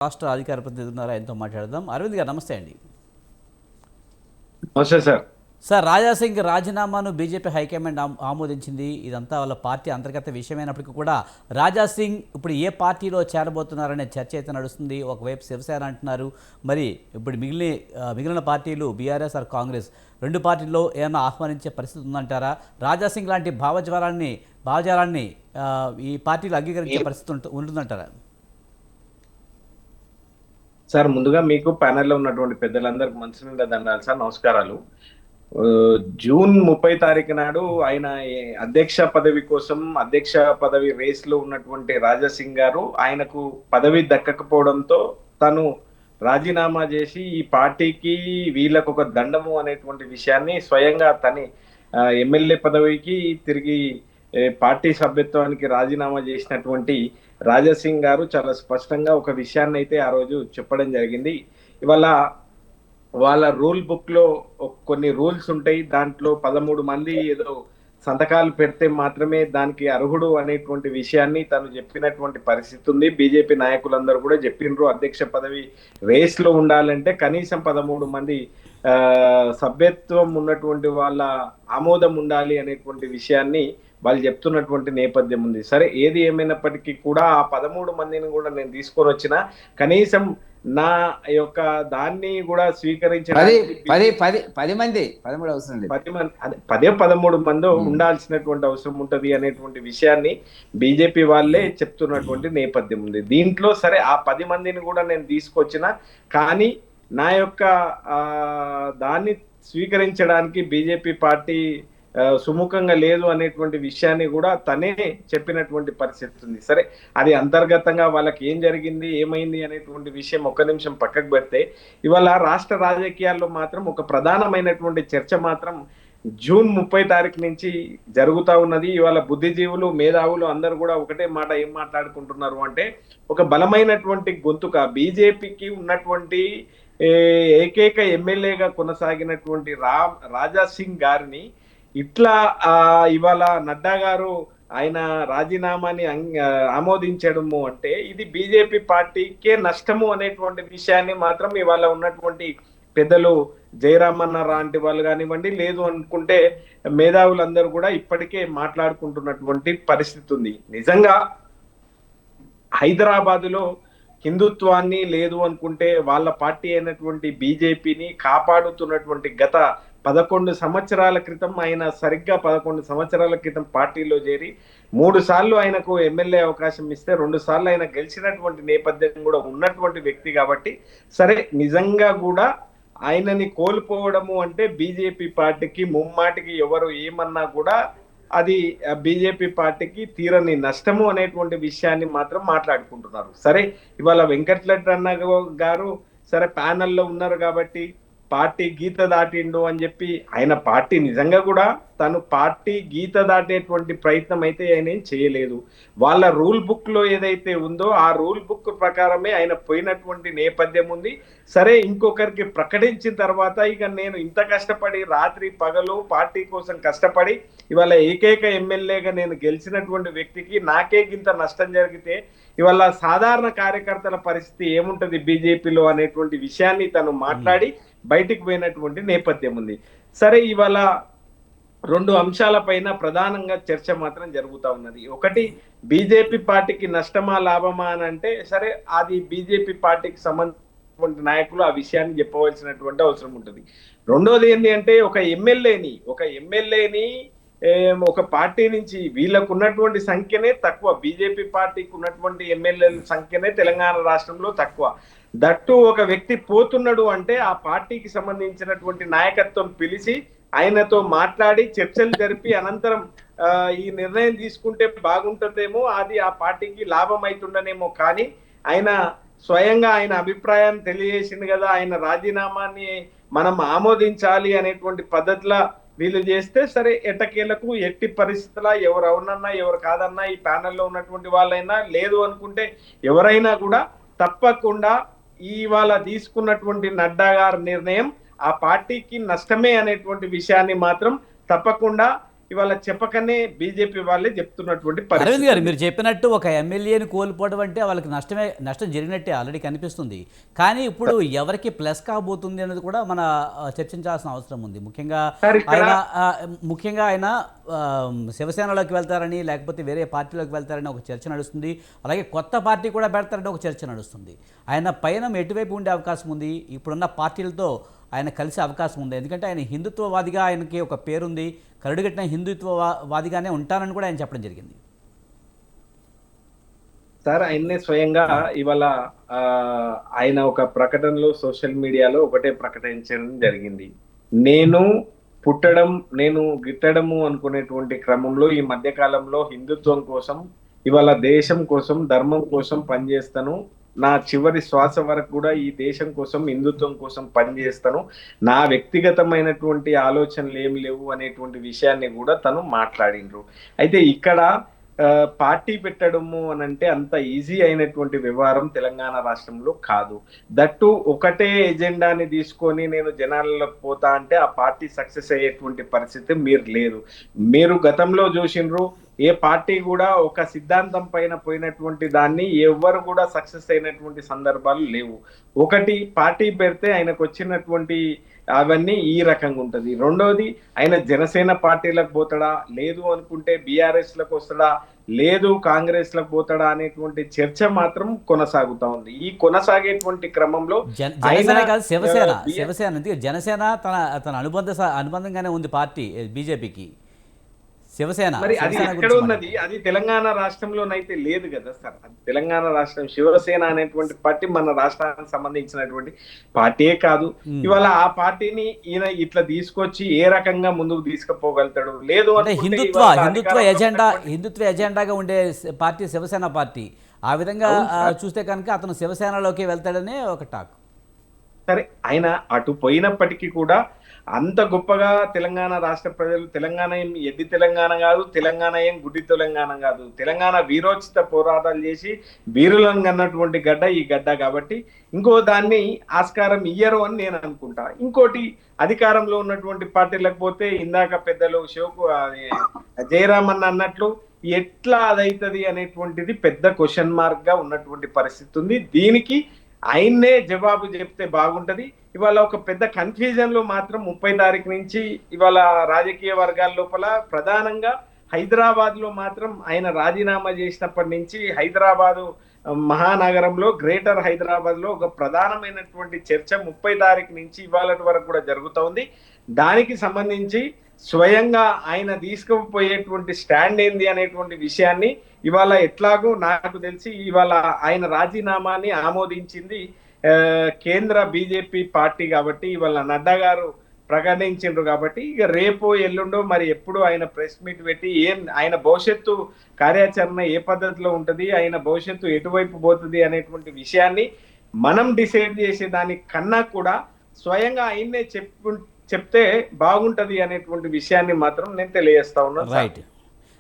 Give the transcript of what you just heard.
రాష్ట్ర అధికార ప్రతినిధి ఉన్నారు, ఆయనతో మాట్లాడదాం. అరవింద్ గారు నమస్తే అండి. నమస్తే సార్. సార్, రాజాసింగ్ రాజీనామాను బీజేపీ హైకమాండ్ ఆమోదించింది. ఇదంతా వాళ్ళ పార్టీ అంతర్గత విషయమైనప్పటికీ కూడా రాజాసింగ్ ఇప్పుడు ఏ పార్టీలో చేరబోతున్నారనే చర్చ అయితే నడుస్తుంది. ఒకవైపు శివసేన అంటున్నారు, మరి ఇప్పుడు మిగిలిన పార్టీలు బీఆర్ఎస్ ఆర్ కాంగ్రెస్ రెండు పార్టీల్లో ఏమైనా ఆహ్వానించే పరిస్థితి ఉందంటారా? రాజాసింగ్ లాంటి భావజాలాన్ని ఈ పార్టీలు అంగీకరించే పరిస్థితి ఉంటుందంటారా? సార్, ముందుగా మీకు ప్యానెల్లో ఉన్నటువంటి పెద్దలందరికీ మంచి నిండా దండాలు సార్, నమస్కారాలు. ఆ, జూన్ 30 తారీఖు నాడు ఆయన అధ్యక్ష పదవి కోసం అధ్యక్ష పదవి రేస్ లో ఉన్నటువంటి రాజాసింగ్ గారు ఆయనకు పదవి దక్కకపోవడంతో తను రాజీనామా చేసి ఈ పార్టీకి వీళ్ళకు ఒక దండము అనేటువంటి విషయాన్ని స్వయంగా తని ఎమ్మెల్యే పదవికి తిరిగి పార్టీ సభ్యత్వానికి రాజీనామా చేసినటువంటి రాజాసింగ్ గారు చాలా స్పష్టంగా ఒక విషయాన్ని అయితే ఆ రోజు చెప్పడం జరిగింది. ఇవాళ వాళ్ళ రూల్ బుక్ లో కొన్ని రూల్స్ ఉంటాయి. దాంట్లో 13 మంది ఏదో సంతకాలు పెడితే మాత్రమే దానికి అర్హుడు అనేటువంటి విషయాన్ని తను చెప్పినటువంటి పరిస్థితి ఉంది. బీజేపీ నాయకులందరూ కూడా చెప్పినరు, అధ్యక్ష పదవి రేస్ లో ఉండాలంటే కనీసం 13 మంది సభ్యత్వం ఉన్నటువంటి వాళ్ళ ఆమోదం ఉండాలి అనేటువంటి విషయాన్ని వాళ్ళు చెప్తున్నటువంటి నేపథ్యం ఉంది. సరే, ఏది ఏమైనప్పటికీ కూడా ఆ 13 మందిని కూడా నేను తీసుకొని వచ్చిన కనీసం నా యొక్క దాన్ని కూడా స్వీకరించడానికి 10 మంది 13 అవసరం లేదు. 10 మంది, అదే 13 మంది ఉండాల్సినటువంటి అవసరం ఉంటది అనేటువంటి విషయాన్ని బీజేపీ వాళ్ళే చెప్తున్నటువంటి నేపథ్యం ఉంది. దీంట్లో సరే ఆ 10 మందిని కూడా నేను తీసుకొచ్చిన, కానీ నా యొక్క దాన్ని స్వీకరించడానికి బీజేపీ పార్టీ సుముఖంగా లేదు అనేటువంటి విషయాన్ని కూడా తనే చెప్పినటువంటి పరిస్థితి ఉంది. సరే, అది అంతర్గతంగా వాళ్ళకి ఏం జరిగింది ఏమైంది అనేటువంటి విషయం ఒక్క నిమిషం పక్కకు పెడితే, ఇవాళ రాష్ట్ర రాజకీయాల్లో మాత్రం ఒక ప్రధానమైనటువంటి చర్చ మాత్రం జూన్ 30 తారీఖు నుంచి జరుగుతూ ఉన్నది. ఇవాళ బుద్ధిజీవులు మేధావులు అందరూ కూడా ఒకటే మాట ఏం మాట్లాడుకుంటున్నారు అంటే, ఒక బలమైనటువంటి గొంతుక బీజేపీకి ఉన్నటువంటి ఏకైక ఎమ్మెల్యేగా కొనసాగినటువంటి రాజాసింగ్ గారిని ఇట్లా ఇవాళ నడ్డా గారు ఆయన రాజీనామాని ఆమోదించడము అంటే ఇది బీజేపీ పార్టీకే నష్టము అనేటువంటి విషయాన్ని మాత్రం ఇవాళ ఉన్నటువంటి పెద్దలు జయరామన్న లాంటి వాళ్ళు కానివ్వండి, లేదు అనుకుంటే మేధావులందరూ కూడా ఇప్పటికే మాట్లాడుకుంటున్నటువంటి పరిస్థితి ఉంది. నిజంగా హైదరాబాదులో హిందుత్వాన్ని లేదు అనుకుంటే వాళ్ళ పార్టీ అయినటువంటి బీజేపీని కాపాడుతున్నటువంటి గత 11 సంవత్సరాల క్రితం ఆయన సరిగ్గా 11 సంవత్సరాల క్రితం పార్టీలో చేరి 3 సార్లు ఆయనకు ఎమ్మెల్యే అవకాశం ఇస్తే 2 సార్లు ఆయన గెలిచినటువంటి నేపథ్యం కూడా ఉన్నటువంటి వ్యక్తి కాబట్టి, సరే నిజంగా కూడా ఆయనని కోల్పోవడము అంటే బీజేపీ పార్టీకి ముమ్మాటికి ఎవరు ఏమన్నా కూడా అది బీజేపీ పార్టీకి తీరని నష్టము అనేటువంటి విషయాన్ని మాత్రం మాట్లాడుకుంటున్నారు. సరే, ఇవాళ వెంకటరెడ్డి అన్న గారు సరే ప్యానెల్లో ఉన్నారు కాబట్టి పార్టీ గీత దాటిండు అని చెప్పి ఆయన పార్టీ నిజంగా కూడా తను పార్టీ గీత దాటేటువంటి ప్రయత్నం అయితే ఆయన ఏం చేయలేదు. వాళ్ళ రూల్ బుక్ లో ఏదైతే ఉందో ఆ రూల్ బుక్ ప్రకారమే ఆయన పోయినటువంటి నేపథ్యం ఉంది. సరే, ఇంకొకరికి ప్రకటించిన తర్వాత ఇక నేను ఇంత కష్టపడి రాత్రి పగలు పార్టీ కోసం కష్టపడి ఇవాళ ఏకైక ఎమ్మెల్యేగా నేను గెలిచినటువంటి వ్యక్తికి నాకే ఇంత నష్టం జరిగితే ఇవాళ సాధారణ కార్యకర్తల పరిస్థితి ఏముంటది బీజేపీలో అనేటువంటి విషయాన్ని తను మాట్లాడి బయటికి పోయినటువంటి నేపథ్యం ఉంది. సరే, ఇవాళ 2 అంశాలపైన ప్రధానంగా చర్చ మాత్రం జరుగుతూ ఉన్నది. ఒకటి, బీజేపీ పార్టీకి నష్టమా లాభమా అని అంటే సరే అది బీజేపీ పార్టీకి సంబంధించిన నాయకులు ఆ విషయాన్ని చెప్పవలసినటువంటి అవసరం ఉంటుంది. రెండోది ఏంటి అంటే ఒక ఎమ్మెల్యేని ఒక పార్టీ నుంచి వీళ్ళకు ఉన్నటువంటి సంఖ్యనే తక్కువ, బీజేపీ పార్టీకి ఉన్నటువంటి ఎమ్మెల్యేల సంఖ్యనే తెలంగాణ రాష్ట్రంలో తక్కువ. దట్టు ఒక వ్యక్తి పోతున్నాడు అంటే ఆ పార్టీకి సంబంధించినటువంటి నాయకత్వం పిలిచి ఆయనతో మాట్లాడి చర్చలు జరిపి అనంతరం ఈ నిర్ణయం తీసుకుంటే బాగుంటుందేమో, అది ఆ పార్టీకి లాభం అవుతుండనేమో. కానీ ఆయన స్వయంగా ఆయన అభిప్రాయాన్ని తెలియజేసింది కదా, ఆయన రాజీనామాని మనం ఆమోదించాలి అనేటువంటి పద్ధతిలో వీళ్ళు చేస్తే సరే ఎట్టకేలకు ఎట్టి పరిస్థితుల్లో ఎవరు అవునన్నా ఎవరు కాదన్నా ఈ ప్యానెల్లో ఉన్నటువంటి వాళ్ళైనా లేదు అనుకుంటే ఎవరైనా కూడా తప్పకుండా ఇవాళ తీసుకున్నటువంటి నడ్డా గారి నిర్ణయం ఆ పార్టీకి నష్టమే అనేటువంటి విషయాన్ని మాత్రం తప్పకుండా ఇవాళ చెప్పకనే బీజేపీ వాళ్ళే చెప్తున్నటువంటి అరవింద్ గారు పరిస్థితి. మీరు చెప్పినట్టు ఒక ఎమ్మెల్యేని కోల్పోవడం అంటే వాళ్ళకి నష్టం జరిగినట్టే ఆల్రెడీ కనిపిస్తుంది. కానీ ఇప్పుడు ఎవరికి ప్లస్ కాబోతుంది అనేది కూడా మన చర్చించాల్సిన అవసరం ఉంది. ముఖ్యంగా సార్, ఇక్కడ ఆయన శివసేనలోకి వెళ్తారని లేకపోతే వేరే పార్టీలోకి వెళ్తారని ఒక చర్చ నడుస్తుంది. అలాగే కొత్త పార్టీ కూడా పెడతారని ఒక చర్చ నడుస్తుంది. ఆయన పయనం ఎటువైపు ఉండే అవకాశం ఉంది? ఇప్పుడున్న పార్టీలతో ఆయన కలిసే అవకాశం ఉంది. ఎందుకంటే ఆయన హిందుత్వవాదిగా ఆయనకి ఒక పేరుంది. కరడుగట్టిన హిందుత్వవాదిగానే ఉంటానని కూడా ఆయన చెప్పడం జరిగింది. సార్, ఆయన్నే స్వయంగా ఇవాళ ఆయన ఒక ప్రకటనలో సోషల్ మీడియాలో ఒకటే ప్రకటించడం జరిగింది. నేను పుట్టడం, నేను గిట్టడము అనుకునేటువంటి క్రమంలో ఈ మధ్య కాలంలో హిందుత్వం కోసం, ఇవాళ దేశం కోసం, ధర్మం కోసం పనిచేస్తాను. నా చివరి శ్వాస వరకు కూడా ఈ దేశం కోసం, హిందుత్వం కోసం పనిచేస్తాను. నా వ్యక్తిగతమైనటువంటి ఆలోచనలు ఏమి లేవు అనేటువంటి విషయాన్ని కూడా తను మాట్లాడిండ్రు. అయితే ఇక్కడ పార్టీ పెట్టడము అని అంటే అంత ఈజీ అయినటువంటి వ్యవహారం తెలంగాణ రాష్ట్రంలో కాదు. దట్టు ఒకటే ఎజెండాని తీసుకొని నేను జనాలకు పోతా అంటే ఆ పార్టీ సక్సెస్ అయ్యేటువంటి పరిస్థితి మీరు లేదు. మీరు గతంలో చూసిండ్రు, ఏ పార్టీ కూడా ఒక సిద్ధాంతం పైన పోయినటువంటి దాన్ని ఎవ్వరు కూడా సక్సెస్ అయినటువంటి సందర్భాలు లేవు. ఒకటి, పార్టీ పెడితే ఆయనకు వచ్చినటువంటి అవన్నీ ఈ రకంగా ఉంటది. రెండోది, ఆయన జనసేన పార్టీలకు పోతాడా, లేదు అనుకుంటే బీఆర్ఎస్ లకు వస్తాడా, లేదు కాంగ్రెస్ లకు పోతాడా అనేటువంటి చర్చ మాత్రం కొనసాగుతా ఉంది. ఈ కొనసాగేటువంటి క్రమంలో జనసేన కాదు, శివసేన జనసేన తన అనుబంధంగానే ఉంది పార్టీ బీజేపీకి. శివసేన మరి అది ఎక్కడ ఉన్నది? అది తెలంగాణ రాష్ట్రంలోనైతే లేదు కదా సార్. అది తెలంగాణ రాష్ట్రం, శివసేన అనేటువంటి పార్టీ మన రాష్ట్రానికి సంబంధించినటువంటి పార్టీయే కాదు. ఇవాళ ఆ పార్టీని ఈయన ఇట్లా తీసుకొచ్చి ఏ రకంగా ముందుకు తీసుకుపోగలుగుతాడు? లేదు అంటే హిందుత్వ ఎజెండాగా ఉండే పార్టీ శివసేన పార్టీ. ఆ విధంగా చూస్తే కనుక అతను శివసేనలోకి వెళ్తాడనే ఒక టాక్. సరే, ఆయన అటు పోయినప్పటికీ కూడా అంత గొప్పగా తెలంగాణ రాష్ట్ర ప్రజలు, తెలంగాణ ఏం ఎడ్డి తెలంగాణ కాదు, తెలంగాణ ఏం గుడ్డి తెలంగాణ కాదు, తెలంగాణ వీరోచిత పోరాటాలు చేసి వీరులను కన్నటువంటి గడ్డ ఈ గడ్డ. కాబట్టి ఇంకో దాన్ని ఆస్కారం ఇయ్యరు అని నేను అనుకుంటా. ఇంకోటి, అధికారంలో ఉన్నటువంటి పార్టీలకు పోతే ఇందాక పెద్దలు జయరామన్ అన్నట్లు ఎట్లా అదైతుంది అనేటువంటిది పెద్ద క్వశ్చన్ మార్క్ గా ఉన్నటువంటి పరిస్థితి ఉంది. దీనికి ఆయన్నే జవాబు చెప్తే బాగుంటది. ఇవాళ ఒక పెద్ద కన్ఫ్యూజన్ లో మాత్రం 30 తారీఖు నుంచి ఇవాళ రాజకీయ వర్గాల లోపల ప్రధానంగా హైదరాబాద్ లో మాత్రం ఆయన రాజీనామా చేసినప్పటి నుంచి హైదరాబాదు మహానగరంలో, గ్రేటర్ హైదరాబాద్ లో ఒక ప్రధానమైనటువంటి చర్చ 30 తారీఖు నుంచి ఇవాళ వరకు కూడా జరుగుతూ ఉంది. దానికి సంబంధించి స్వయంగా ఆయన తీసుకుపోయేటువంటి స్టాండ్ ఏంది అనేటువంటి విషయాన్ని ఇవాళ ఎట్లాగో నాకు తెలిసి ఇవాళ ఆయన రాజీనామాని ఆమోదించింది కేంద్ర బీజేపీ పార్టీ. కాబట్టి ఇవాళ నడ్డా గారు ప్రకటించిండ్రు. కాబట్టి ఇక రేపు ఎల్లుండో మరి ఎప్పుడు ఆయన ప్రెస్ మీట్ పెట్టి ఆయన భవిష్యత్తు కార్యాచరణ ఏ పద్ధతిలో ఉంటది, ఆయన భవిష్యత్తు ఎటువైపు పోతుంది అనేటువంటి విషయాన్ని మనం డిసైడ్ చేసే దానికన్నా కూడా స్వయంగా ఆయన్నే చెప్తే బాగుంటది అనేటువంటి విషయాన్ని మాత్రం నేను తెలియజేస్తా ఉన్నాను. రైట్.